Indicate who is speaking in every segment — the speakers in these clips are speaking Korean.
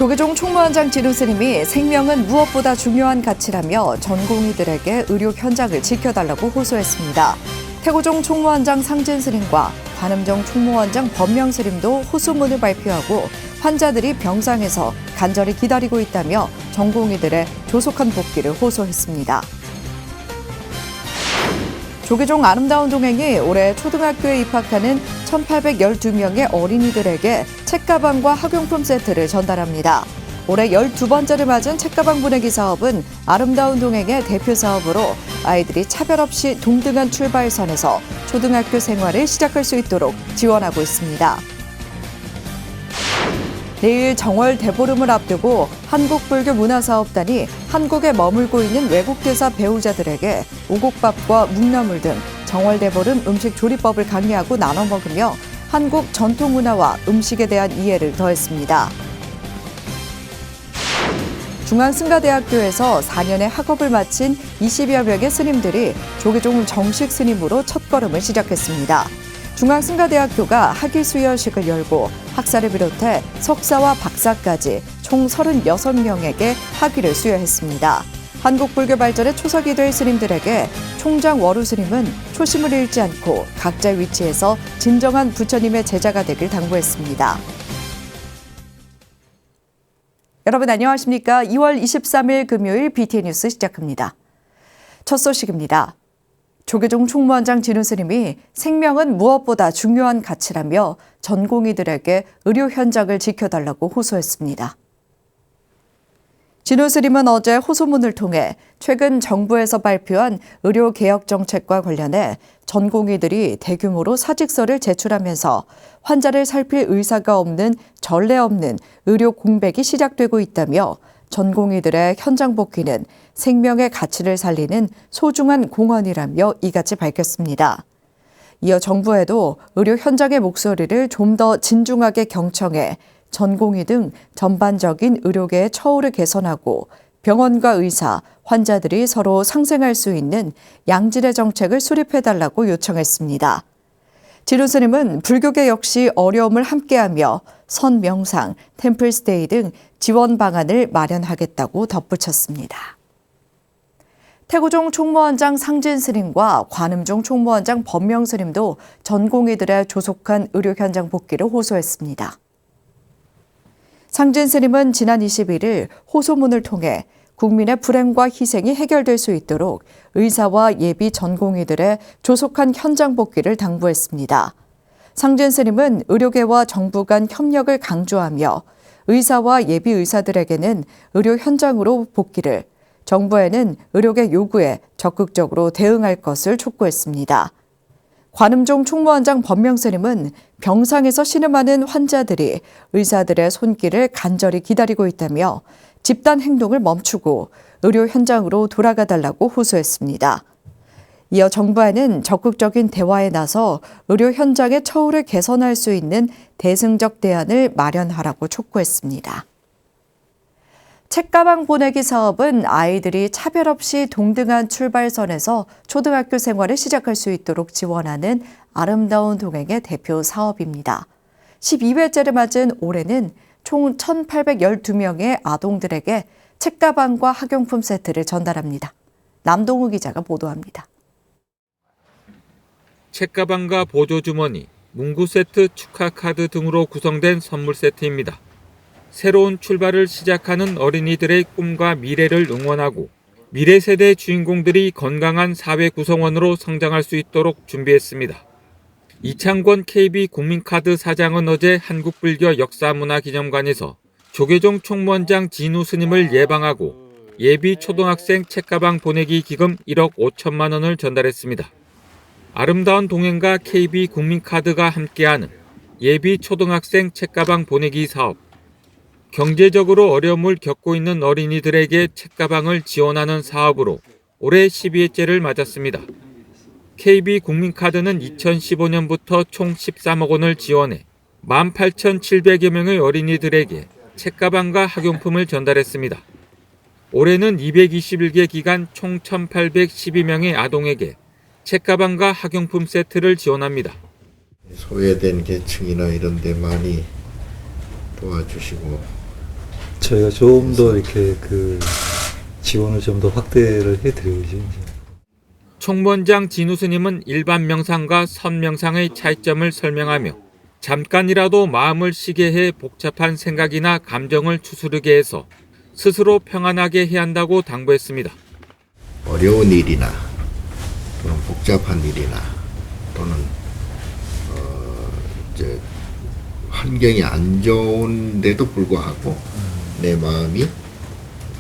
Speaker 1: 조계종 총무원장 진우 스님이 생명은 무엇보다 중요한 가치라며 전공의들에게 의료 현장을 지켜달라고 호소했습니다. 태고종 총무원장 상진 스님과 관음정 총무원장 법명 스님도 호소문을 발표하고 환자들이 병상에서 간절히 기다리고 있다며 전공의들의 조속한 복귀를 호소했습니다. 조계종 아름다운 동행이 올해 초등학교에 입학하는 1,812명의 어린이들에게 책가방과 학용품 세트를 전달합니다. 올해 12번째를 맞은 책가방 보내기 사업은 아름다운 동행의 대표 사업으로 아이들이 차별 없이 동등한 출발선에서 초등학교 생활을 시작할 수 있도록 지원하고 있습니다. 내일 정월 대보름을 앞두고 한국불교문화사업단이 한국에 머물고 있는 외국대사 배우자들에게 오곡밥과 묵나물 등 정월 대보름 음식 조리법을 강의하고 나눠 먹으며 한국 전통문화와 음식에 대한 이해를 더했습니다. 중앙승가대학교에서 4년의 학업을 마친 20여 명의 스님들이 조계종 정식 스님으로 첫걸음을 시작했습니다. 중앙승가대학교가 학위수여식을 열고 학사를 비롯해 석사와 박사까지 총 36명에게 학위를 수여했습니다. 한국불교 발전의 초석이 될 스님들에게 총장 월우 스님은 초심을 잃지 않고 각자 위치에서 진정한 부처님의 제자가 되길 당부했습니다. 여러분 안녕하십니까? 2월 23일 금요일 BTN 뉴스 시작합니다. 첫 소식입니다. 조계종 총무원장 진우 스님이 생명은 무엇보다 중요한 가치라며 전공의들에게 의료 현장을 지켜달라고 호소했습니다. 진우 스님은 어제 호소문을 통해 최근 정부에서 발표한 의료개혁 정책과 관련해 전공의들이 대규모로 사직서를 제출하면서 환자를 살필 의사가 없는 전례 없는 의료 공백이 시작되고 있다며 전공의들의 현장 복귀는 생명의 가치를 살리는 소중한 공헌이라며 이같이 밝혔습니다. 이어 정부에도 의료 현장의 목소리를 좀 더 진중하게 경청해 전공의 등 전반적인 의료계의 처우를 개선하고 병원과 의사, 환자들이 서로 상생할 수 있는 양질의 정책을 수립해달라고 요청했습니다. 진우 스님은 불교계 역시 어려움을 함께하며 선명상, 템플스테이 등 지원 방안을 마련하겠다고 덧붙였습니다. 태고종 총무원장 상진 스님과 관음종 총무원장 법명 스님도 전공의들의 조속한 의료 현장 복귀를 호소했습니다. 상진 스님은 지난 21일 호소문을 통해 국민의 불행과 희생이 해결될 수 있도록 의사와 예비 전공의들의 조속한 현장 복귀를 당부했습니다. 상진 스님은 의료계와 정부 간 협력을 강조하며 의사와 예비 의사들에게는 의료 현장으로 복귀를, 정부에는 의료계 요구에 적극적으로 대응할 것을 촉구했습니다. 관음종 총무원장 법명 스님은 병상에서 신음하는 환자들이 의사들의 손길을 간절히 기다리고 있다며 집단 행동을 멈추고 의료 현장으로 돌아가 달라고 호소했습니다. 이어 정부에는 적극적인 대화에 나서 의료 현장의 처우를 개선할 수 있는 대승적 대안을 마련하라고 촉구했습니다. 책가방 보내기 사업은 아이들이 차별 없이 동등한 출발선에서 초등학교 생활을 시작할 수 있도록 지원하는 아름다운 동행의 대표 사업입니다. 12회째를 맞은 올해는 총 1,812명의 아동들에게 책가방과 학용품 세트를 전달합니다. 남동우 기자가 보도합니다.
Speaker 2: 책가방과 보조주머니, 문구 세트, 축하 카드 등으로 구성된 선물 세트입니다. 새로운 출발을 시작하는 어린이들의 꿈과 미래를 응원하고 미래 세대 주인공들이 건강한 사회 구성원으로 성장할 수 있도록 준비했습니다. 이창권 KB 국민카드 사장은 어제 한국불교 역사문화기념관에서 조계종 총무원장 진우 스님을 예방하고 예비 초등학생 책가방 보내기 기금 1억 5천만 원을 전달했습니다. 아름다운 동행과 KB 국민카드가 함께하는 예비 초등학생 책가방 보내기 사업. 경제적으로 어려움을 겪고 있는 어린이들에게 책가방을 지원하는 사업으로 올해 12회째를 맞았습니다. KB 국민카드는 2015년부터 총 13억 원을 지원해 18,700여 명의 어린이들에게 책가방과 학용품을 전달했습니다. 올해는 221개 기관 총 1,812명의 아동에게 책가방과 학용품 세트를 지원합니다.
Speaker 3: 소외된 계층이나 이런 데 많이 도와주시고 저희가 좀 더 이렇게 그 지원을 좀 더 확대를 해드려야지.
Speaker 2: 총무원장 진우 스님은 일반 명상과 선명상의 차이점을 설명하며 잠깐이라도 마음을 쉬게 해 복잡한 생각이나 감정을 추스르게 해서 스스로 평안하게 해야 한다고 당부했습니다.
Speaker 4: 어려운 일이나 또는 복잡한 일이나 또는 환경이 안 좋은데도 불구하고 내 마음이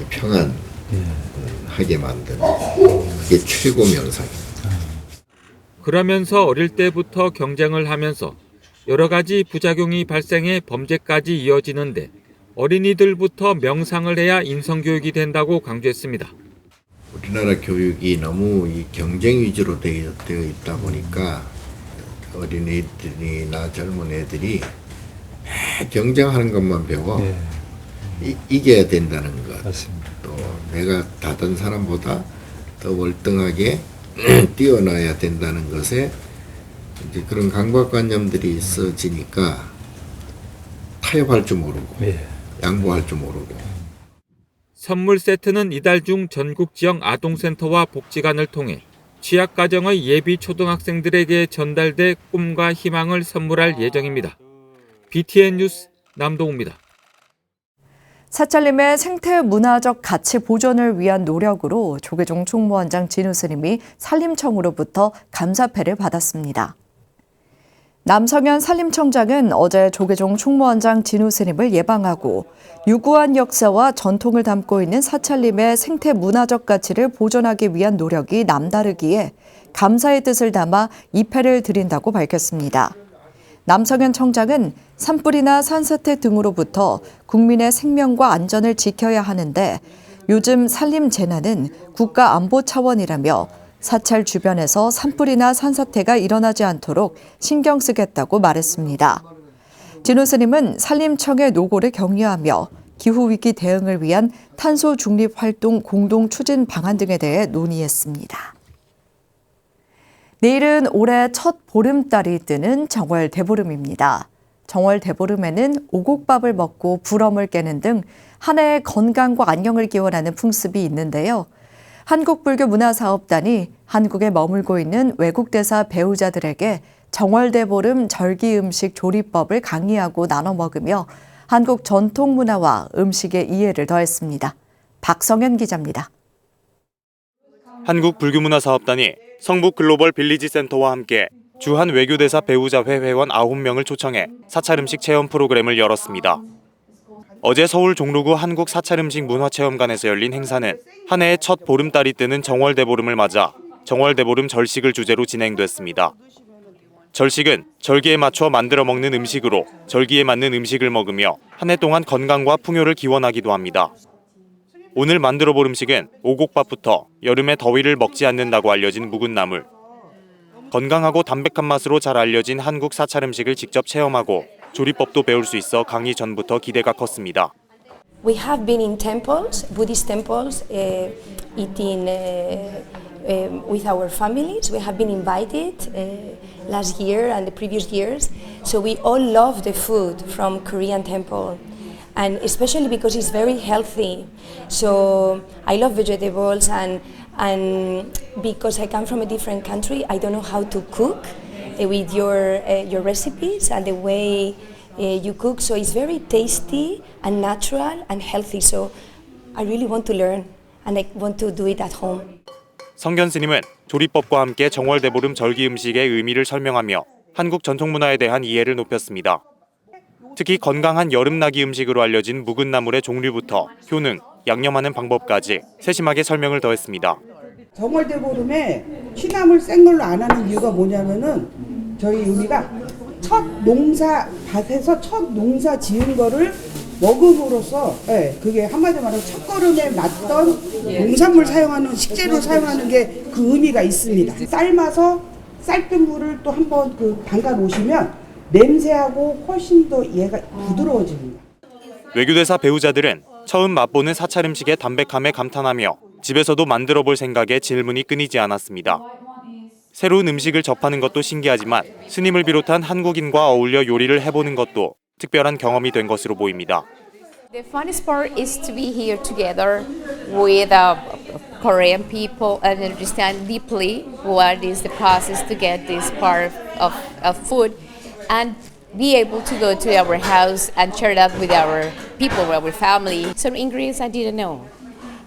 Speaker 4: 평안하게 만드는 그게 최고 명상입니다.
Speaker 2: 그러면서 어릴 때부터 경쟁을 하면서 여러 가지 부작용이 발생해 범죄까지 이어지는데 어린이들부터 명상을 해야 인성교육이 된다고 강조했습니다.
Speaker 4: 우리나라 교육이 너무 이 경쟁 위주로 되어 있다 보니까 어린이들이나 젊은 애들이 경쟁하는 것만 배워. 이겨야 된다는 것.
Speaker 3: 맞습니다.
Speaker 4: 또 내가 다른 사람보다 더 월등하게 뛰어나야 된다는 것에 이제 그런 강박관념들이 있어지니까 타협할 줄 모르고 양보할 줄 모르고.
Speaker 2: 선물 세트는 이달 중 전국 지역 아동센터와 복지관을 통해 취약가정의 예비 초등학생들에게 전달돼 꿈과 희망을 선물할 예정입니다. BTN 뉴스 남동우입니다.
Speaker 1: 사찰림의 생태 문화적 가치 보존을 위한 노력으로 조계종 총무원장 진우 스님이 산림청으로부터 감사패를 받았습니다. 남성현 산림청장은 어제 조계종 총무원장 진우 스님을 예방하고 유구한 역사와 전통을 담고 있는 사찰림의 생태 문화적 가치를 보존하기 위한 노력이 남다르기에 감사의 뜻을 담아 이 패를 드린다고 밝혔습니다. 남성현 청장은 산불이나 산사태 등으로부터 국민의 생명과 안전을 지켜야 하는데 요즘 산림 재난은 국가 안보 차원이라며 사찰 주변에서 산불이나 산사태가 일어나지 않도록 신경 쓰겠다고 말했습니다. 진우 스님은 산림청의 노고를 격려하며 기후위기 대응을 위한 탄소 중립 활동 공동 추진 방안 등에 대해 논의했습니다. 내일은 올해 첫 보름달이 뜨는 정월 대보름입니다. 정월 대보름에는 오곡밥을 먹고 불엄을 깨는 등 한 해의 건강과 안녕을 기원하는 풍습이 있는데요. 한국불교문화사업단이 한국에 머물고 있는 외국 대사 배우자들에게 정월 대보름 절기 음식 조리법을 강의하고 나눠 먹으며 한국 전통 문화와 음식의 이해를 더했습니다. 박성현 기자입니다.
Speaker 5: 한국불교문화사업단이 성북 글로벌 빌리지 센터와 함께 주한 외교대사 배우자회 회원 9명을 초청해 사찰음식 체험 프로그램을 열었습니다. 어제 서울 종로구 한국 사찰음식 문화체험관에서 열린 행사는 한 해의 첫 보름달이 뜨는 정월대보름을 맞아 정월대보름 절식을 주제로 진행됐습니다. 절식은 절기에 맞춰 만들어 먹는 음식으로 절기에 맞는 음식을 먹으며 한 해 동안 건강과 풍요를 기원하기도 합니다. 오늘 만들어 볼 음식은 오곡밥부터 여름에 더위를 먹지 않는다고 알려진 묵은 나물, 건강하고 담백한 맛으로 잘 알려진 한국 사찰 음식을 직접 체험하고 조리법도 배울 수 있어 강의 전부터 기대가 컸습니다.
Speaker 6: We have been in temples, Buddhist temples, eating with our families. We have been invited last year and the previous years. So we all love the food from Korean temple. And especially because it's very healthy. So I love vegetables and because I come from a different country, I don't know how to cook with your recipes and the way you cook. So it's very tasty and natural and healthy. So I really want to learn and I want to do it at home.
Speaker 5: 성견 스님은 조리법과 함께 정월대보름 절기 음식의 의미를 설명하며 한국 전통문화에 대한 이해를 높였습니다. 특히 건강한 여름나기 음식으로 알려진 묵은 나물의 종류부터 효능, 양념하는 방법까지 세심하게 설명을 더했습니다.
Speaker 7: 정월대보름에 취나물 센 걸로 안 하는 이유가 뭐냐면은 저희 의미가 첫 농사 밭에서 첫 농사 지은 거를 먹음으로써 그게 한마디로 말하면 첫걸음에 맞던 농산물 사용하는 식재료 사용하는 게 그 의미가 있습니다. 삶아서 쌀뜨 물을 또 한번 담가 놓으시면 냄새하고 훨씬 더 얘가 부드러워집니다.
Speaker 5: 외교대사 배우자들은 처음 맛보는 사찰 음식의 담백함에 감탄하며 집에서도 만들어 볼 생각에 질문이 끊이지 않았습니다. 새로운 음식을 접하는 것도 신기하지만 스님을 비롯한 한국인과 어울려 요리를 해보는 것도 특별한 경험이 된 것으로 보입니다.
Speaker 8: The funniest part is to be here together with Korean people and understand deeply what is the process to get this part of food and be able to go to our house and share that with our people, with our family. Some ingredients I didn't know.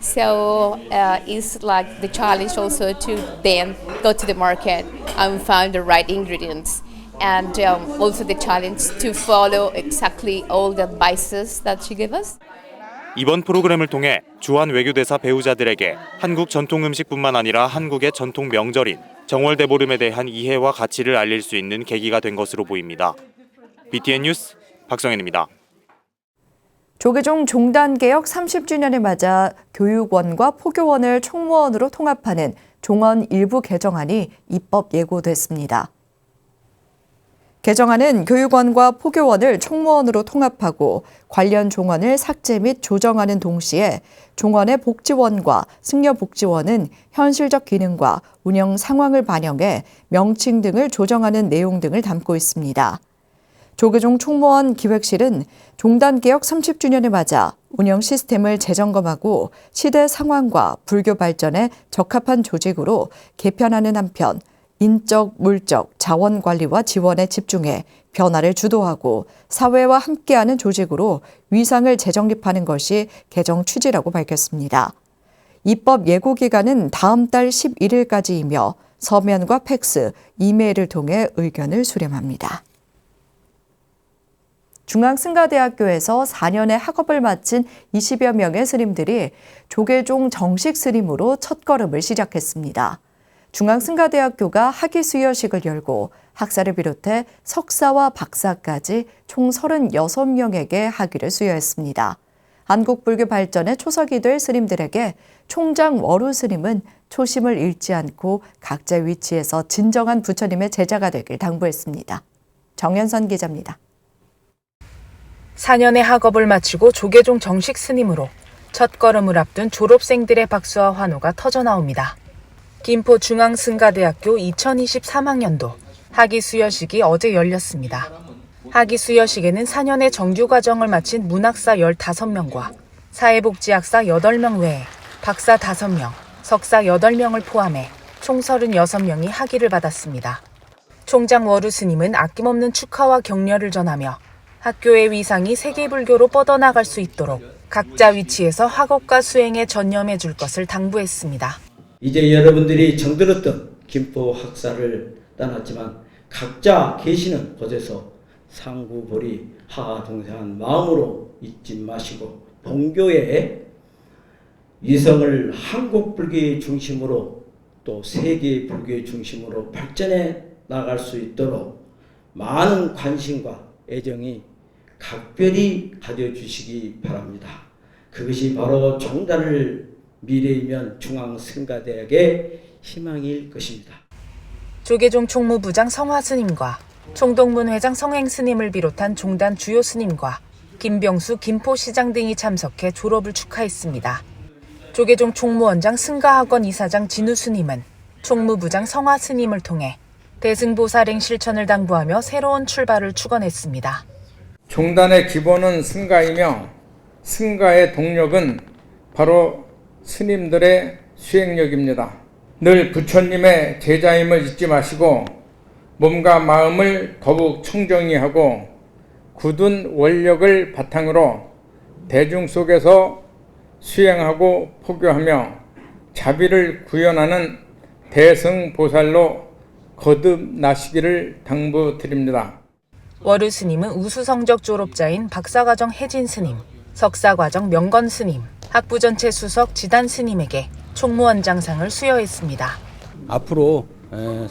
Speaker 8: So it's like the challenge also to then go to the market and find the right ingredients. And also the challenge to follow exactly all the advices that she gave us.
Speaker 5: 이번 프로그램을 통해 주한 외교대사 배우자들에게 한국 전통 음식뿐만 아니라 한국의 전통 명절인 정월대보름에 대한 이해와 가치를 알릴 수 있는 계기가 된 것으로 보입니다. BTN 뉴스 박성현입니다.
Speaker 1: 조계종 종단 개혁 30주년을 맞아 교육원과 포교원을 총무원으로 통합하는 종원 일부 개정안이 입법 예고됐습니다. 개정안은 교육원과 포교원을 총무원으로 통합하고 관련 종원을 삭제 및 조정하는 동시에 종원의 복지원과 승려복지원은 현실적 기능과 운영 상황을 반영해 명칭 등을 조정하는 내용 등을 담고 있습니다. 조계종 총무원 기획실은 종단 개혁 30주년을 맞아 운영 시스템을 재점검하고 시대 상황과 불교 발전에 적합한 조직으로 개편하는 한편 인적, 물적, 자원 관리와 지원에 집중해 변화를 주도하고 사회와 함께하는 조직으로 위상을 재정립하는 것이 개정 취지라고 밝혔습니다. 입법 예고 기간은 다음 달 11일까지이며 서면과 팩스, 이메일을 통해 의견을 수렴합니다. 중앙승가대학교에서 4년의 학업을 마친 20여 명의 스님들이 조계종 정식 스님으로 첫걸음을 시작했습니다. 중앙승가대학교가 학위수여식을 열고 학사를 비롯해 석사와 박사까지 총 36명에게 학위를 수여했습니다. 한국불교 발전의 초석이 될 스님들에게 총장 워루 스님은 초심을 잃지 않고 각자 위치에서 진정한 부처님의 제자가 되길 당부했습니다. 정현선 기자입니다.
Speaker 9: 4년의 학업을 마치고 조계종 정식 스님으로 첫걸음을 앞둔 졸업생들의 박수와 환호가 터져나옵니다. 김포중앙승가대학교 2023학년도 학위수여식이 어제 열렸습니다. 학위수여식에는 4년의 정규과정을 마친 문학사 15명과 사회복지학사 8명 외에 박사 5명, 석사 8명을 포함해 총 36명이 학위를 받았습니다. 총장 워루 스님은 아낌없는 축하와 격려를 전하며 학교의 위상이 세계불교로 뻗어나갈 수 있도록 각자 위치에서 학업과 수행에 전념해 줄 것을 당부했습니다.
Speaker 10: 이제 여러분들이 정들었던 김포 학사를 떠났지만 각자 계시는 곳에서 상구보리 하하동생한 마음으로 잊지 마시고 본교의 위성을 한국 불교의 중심으로 또 세계 불교의 중심으로 발전해 나갈 수 있도록 많은 관심과 애정이 각별히 가져주시기 바랍니다. 그것이 바로 종단을 미래이면 중앙승가대학의 희망일 것입니다.
Speaker 9: 조계종 총무부장 성화 스님과 총동문 회장 성행 스님을 비롯한 종단 주요 스님과 김병수 김포시장 등이 참석해 졸업을 축하했습니다. 조계종 총무원장 승가학원 이사장 진우 스님은 총무부장 성화 스님을 통해 대승보살행 실천을 당부하며 새로운 출발을 축원했습니다.
Speaker 11: 종단의 기본은 승가이며 승가의 동력은 바로 스님들의 수행력입니다. 늘 부처님의 제자임을 잊지 마시고 몸과 마음을 더욱 청정히 하고 굳은 원력을 바탕으로 대중 속에서 수행하고 포교하며 자비를 구현하는 대승보살로 거듭나시기를 당부드립니다.
Speaker 9: 워루 스님은 우수성적 졸업자인 박사과정 혜진 스님, 석사과정 명건 스님, 학부전체 수석 지단 스님에게 총무원장상을 수여했습니다.
Speaker 12: 앞으로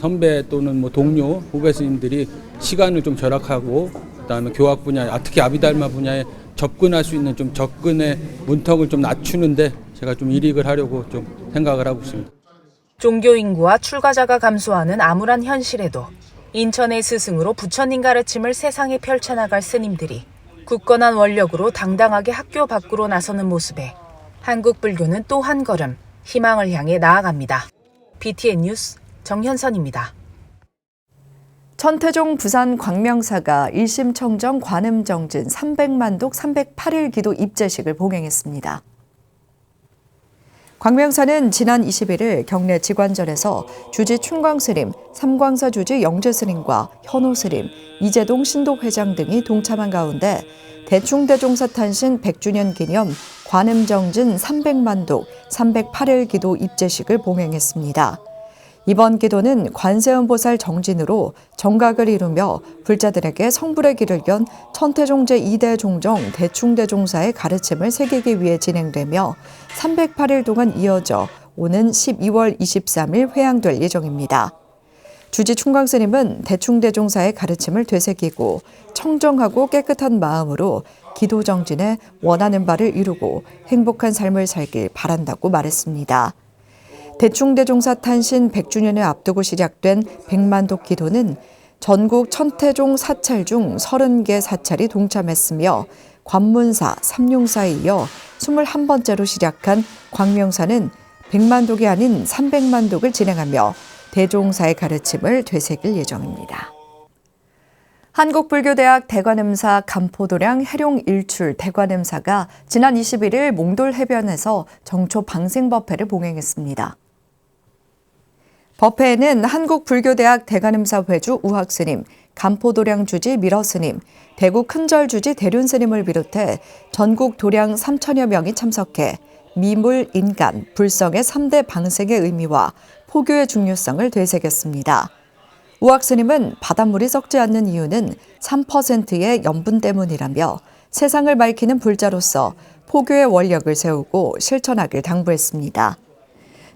Speaker 12: 선배 또는 동료, 후배 스님들이 시간을 좀 절약하고 그다음에 교학 분야, 특히 아비달마 분야에 접근할 수 있는 좀 접근의 문턱을 좀 낮추는데 제가 좀 일익을 하려고 좀 생각을 하고 있습니다.
Speaker 9: 종교 인구와 출가자가 감소하는 암울한 현실에도 인천의 스승으로 부처님 가르침을 세상에 펼쳐나갈 스님들이 굳건한 원력으로 당당하게 학교 밖으로 나서는 모습에 한국 불교는 또 한 걸음 희망을 향해 나아갑니다. BTN 뉴스 정현선입니다.
Speaker 1: 천태종 부산 광명사가 1심 청정 관음정진 300만독 308일 기도 입제식을 봉행했습니다. 광명사는 지난 21일 경내 직관전에서 주지 춘광스님, 삼광사 주지 영재스님과 현호스님, 이재동 신독회장 등이 동참한 가운데 대충대종사 탄신 100주년 기념 관음정진 300만독 308일 기도 입제식을 봉행했습니다. 이번 기도는 관세음보살 정진으로 정각을 이루며 불자들에게 성불의 길을 연 천태종 제2대 종정 대충대종사의 가르침을 새기기 위해 진행되며 308일 동안 이어져 오는 12월 23일 회양될 예정입니다. 주지 충광스님은 대충대종사의 가르침을 되새기고 청정하고 깨끗한 마음으로 기도 정진에 원하는 바를 이루고 행복한 삶을 살길 바란다고 말했습니다. 대충대종사 탄신 100주년을 앞두고 시작된 100만독 기도는 전국 천태종 사찰 중 30개 사찰이 동참했으며 관문사, 삼룡사에 이어 21번째로 시작한 광명사는 100만독이 아닌 300만독을 진행하며 대종사의 가르침을 되새길 예정입니다. 한국불교대학 대관음사 간포도량 해룡일출 대관음사가 지난 21일 몽돌 해변에서 정초 방생법회를 봉행했습니다. 법회에는 한국불교대학 대관음사 회주 우학스님, 간포도량 주지 미러스님, 대구 큰절 주지 대륜스님을 비롯해 전국 도량 3천여 명이 참석해 미물, 인간, 불성의 3대 방생의 의미와 포교의 중요성을 되새겼습니다. 우학스님은 바닷물이 썩지 않는 이유는 3%의 염분 때문이라며 세상을 밝히는 불자로서 포교의 원력을 세우고 실천하길 당부했습니다.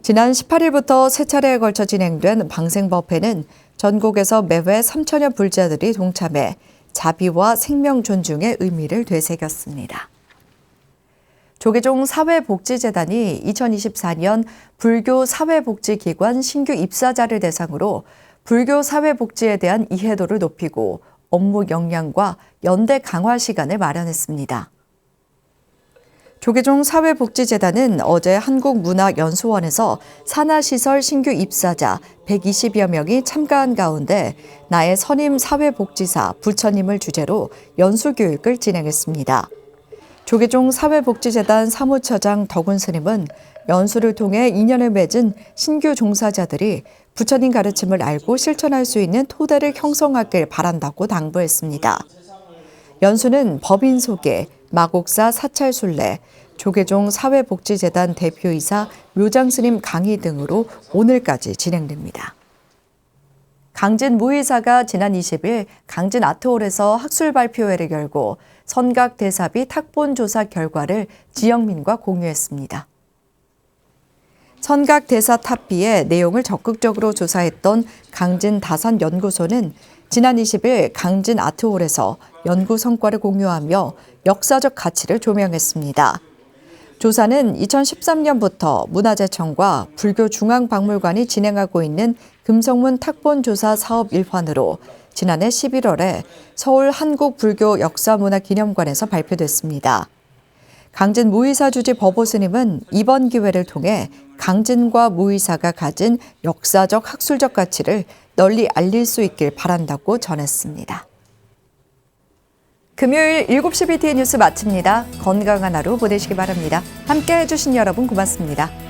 Speaker 1: 지난 18일부터 세 차례에 걸쳐 진행된 방생법회는 전국에서 매회 3천여 불자들이 동참해 자비와 생명 존중의 의미를 되새겼습니다. 조계종 사회복지재단이 2024년 불교 사회복지기관 신규 입사자를 대상으로 불교 사회복지에 대한 이해도를 높이고 업무 역량과 연대 강화 시간을 마련했습니다. 조계종 사회복지재단은 어제 한국문화연수원에서 산하시설 신규 입사자 120여 명이 참가한 가운데 나의 선임 사회복지사 부처님을 주제로 연수교육을 진행했습니다. 조계종 사회복지재단 사무처장 덕운 스님은 연수를 통해 인연을 맺은 신규 종사자들이 부처님 가르침을 알고 실천할 수 있는 토대를 형성하길 바란다고 당부했습니다. 연수는 법인 소개, 마곡사 사찰순례, 조계종 사회복지재단 대표이사 묘장스님 강의 등으로 오늘까지 진행됩니다. 강진 무의사가 지난 20일 강진 아트홀에서 학술 발표회를 열고 선각대사비 탁본 조사 결과를 지역민과 공유했습니다. 선각대사 탑비의 내용을 적극적으로 조사했던 강진 다산연구소는 지난 20일 강진 아트홀에서 연구 성과를 공유하며 역사적 가치를 조명했습니다. 조사는 2013년부터 문화재청과 불교중앙박물관이 진행하고 있는 금성문 탁본 조사 사업 일환으로 지난해 11월에 서울 한국불교역사문화기념관에서 발표됐습니다. 강진 무의사 주지 법오스님은 이번 기회를 통해 강진과 무의사가 가진 역사적 학술적 가치를 널리 알릴 수 있길 바란다고 전했습니다. 금요일 7시 BTN 뉴스 마칩니다. 건강한 하루 보내시기 바랍니다. 함께해 주신 여러분 고맙습니다.